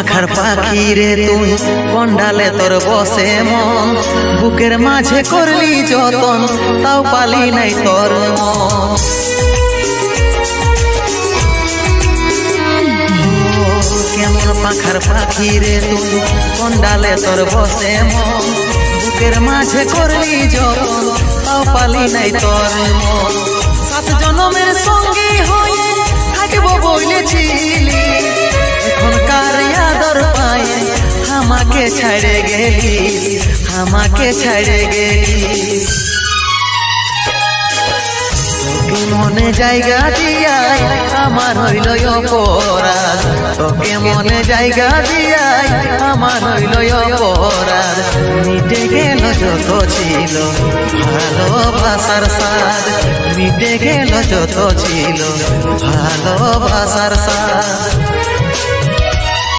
পাখার পাখি রে তুই কন্ডালে তোর বসে মন, বুকের মাঝে করলি যতন তাও পালি নাই তোর মন। কেমন পাখার পাখি রে তুই কন্ডালে তোর বসে মন, বুকের মাঝে করলি যতন তাও পালি নাই তোর মন। 7 জনমের সঙ্গী হয়ে থাকবো বলেছিলি, এখনকার আদর পায়ে আমাকে ছাড়ে গেলি, আমাকে ছাড়ে গেলি। তোকে মনে জায়গা দিয়াই আমার হইল অপরাধ, তোকে মনে জায়গা দিয়াই আমার হইল অপরাধ। মিটে গেল যত ছিল ভালোবাসার স্বাদ, মিটে গেল যত ছিল ভালোবাসার স্বাদ।